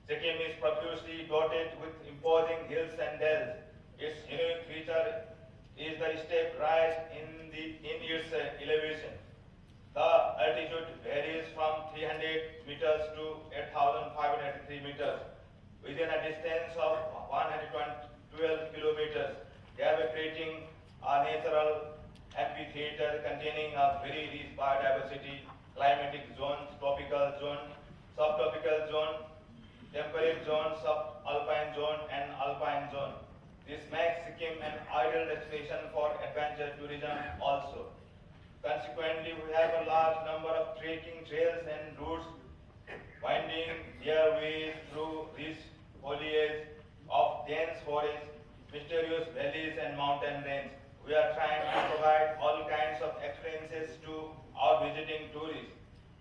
Sikkim is profusely dotted with imposing hills and dells. Its unique feature is the steep rise in its elevation. The altitude varies from 300 meters to 8,583 meters within a distance of 112 kilometers, thereby creating a natural amphitheater containing a very rich biodiversity, climatic zones, tropical zone, subtropical zone, temperate zone, subalpine zone, and alpine zone. This makes Sikkim an ideal destination for adventure tourism also. Consequently, we have a large number of trekking trails and routes winding their way through this foliage of dense forests, mysterious valleys, and mountain range. We are trying to provide all kinds of experiences to our visiting tourists.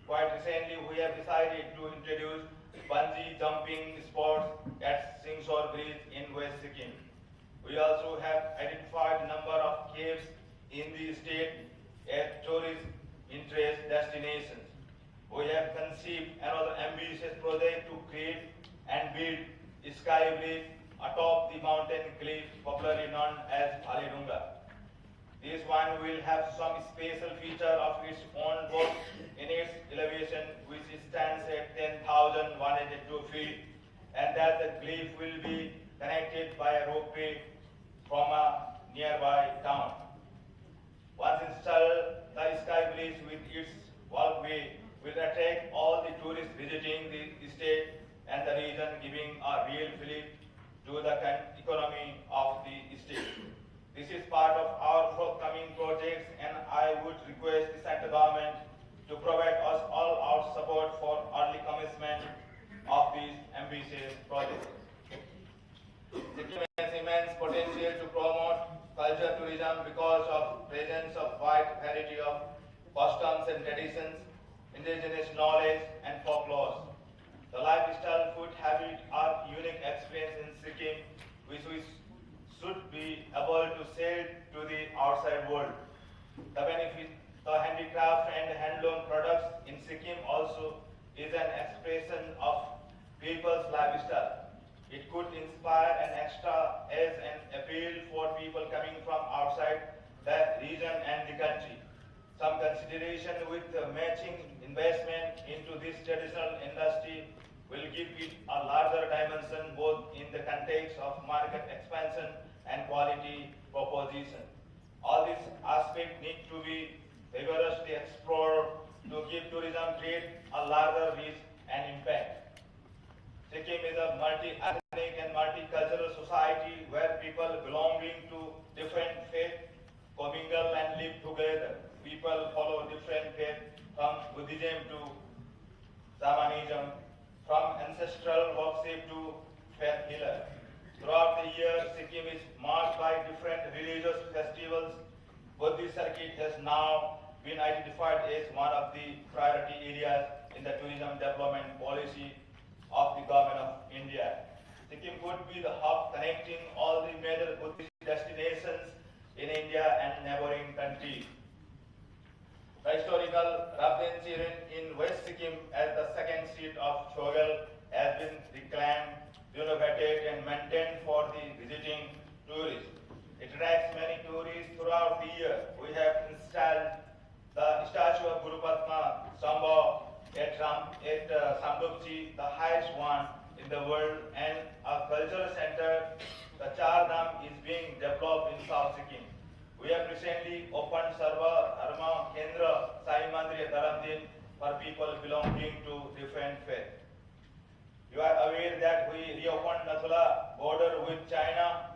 Quite recently, we have decided to introduce bungee jumping sports at Singshore Bridge in West Sikkim. We also have identified a number of caves in the state as tourist interest destinations. We have conceived another ambitious project to create and build a sky bridge atop the mountain cliff popularly known as Bhalidunga. This one will have some special feature of its own both in its elevation, which stands at 10,182 feet, and that the cliff will be connected by a ropeway from a nearby town. Once installed, the sky bridge with its walkway will attract all the tourists visiting the state and the region, giving a real fillip to the economy of the state. This is part of our forthcoming projects, and I would request the central government to provide us all our support for early commencement of these ambitious projects. Sikkim has immense potential to promote culture tourism because of presence of wide variety of customs and traditions, indigenous knowledge, and folklore. The lifestyle, food habit are unique experience in Sikkim, which we should be able to sell to the outside world. The benefit, the handicraft and handloom products in Sikkim also is an expression of people's lifestyle. It could inspire an extra as an appeal for people coming from outside the region and the country. Some consideration with the matching investment into this traditional industry will give it a larger dimension both in the context of market expansion and quality proposition. All these aspects need to be vigorously explored to give tourism trade a larger reach and impact. Sikkim is a multi-ethnic and multicultural society where people belonging to different faiths commingle and live together. People follow different faiths from Buddhism to Shamanism, from ancestral worship to faith healer. Throughout the year, Sikkim is marked by different religious festivals. Buddhist circuit has now been identified as one of the priority areas in the tourism development policy of the government of India. Sikkim could be the hub connecting all the major Buddhist destinations in India and neighboring countries. The historical Rabdensi in West Sikkim as the second seat of Chogal has been reclaimed, renovated and maintained for the visiting tourists. It attracts many tourists throughout the year. We have installed the statue of Guru Padma Sambhav at Samdukchi, the highest one in the world, and a cultural center, the Char Dham, is being developed in South Sikkim. We have recently opened Sarva Dharma Kendra Sai Mandir Dharamdin for people belonging to different faiths. You are aware that we reopened Nathula border with China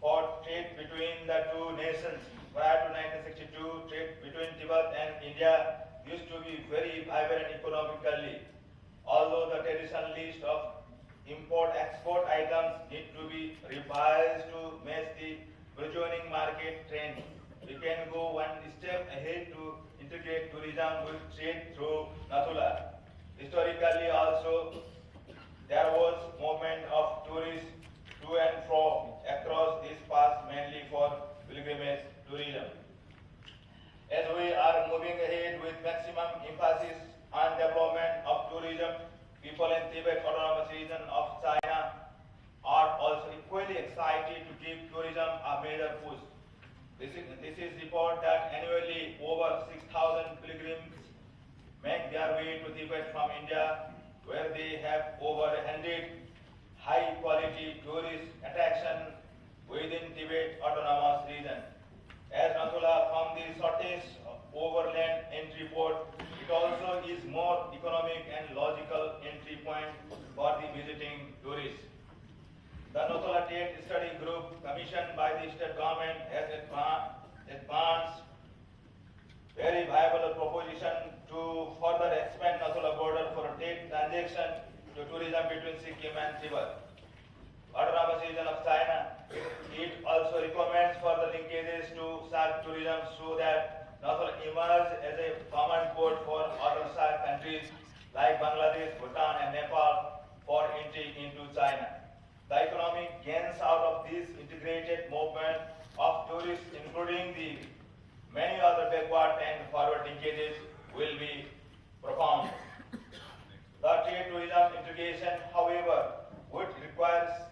for trade between the two nations. Prior to 1962, trade between Tibet and India used to be very vibrant economically. Although the traditional list of import-export items need to be revised to match the burgeoning market trend, we can go one step ahead to integrate tourism with trade through Nathula. Historically also, there was movement of tourists to and fro across this pass mainly for pilgrimage tourism. As we are moving ahead with maximum emphasis on development of tourism, people in Tibet Tibet Autonomous Region of China are also equally excited to give tourism a major push. This is report that annually over 6,000 pilgrims make their way to Tibet from India, where they have over 100 high-quality tourist attractions within Tibet Autonomous Region. As Nathula from the shortest overland entry port, it also is more economic and logical entry point for the visiting tourists. The Nathula State Study Group commissioned by the state government has advanced very viable proposition to further expand Nathula border for trade transaction to tourism between Sikkim and Tibet. Autonomous Region of China, it also recommends further linkages to SAARC tourism so that Nathula emerge as a common port for other SAARC countries like Bangladesh, Bhutan and Nepal for entry into China. The economic gains out of this integrated movement of tourists, including the many other backward and forward linkages, will be profound. The trade tourism integration, however, would require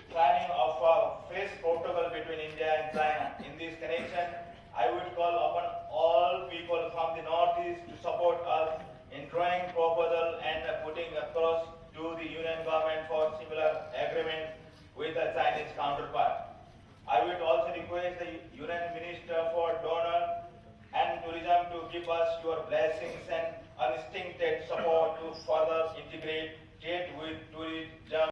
planning of a phase protocol between India and China. In this connection, I would call upon all people from the Northeast to support us in drawing proposal and putting across to the Union government for similar agreement with the Chinese counterpart. I would also request the Union Minister for Donor and Tourism to give us your blessings and unstinted support to further integrate trade with tourism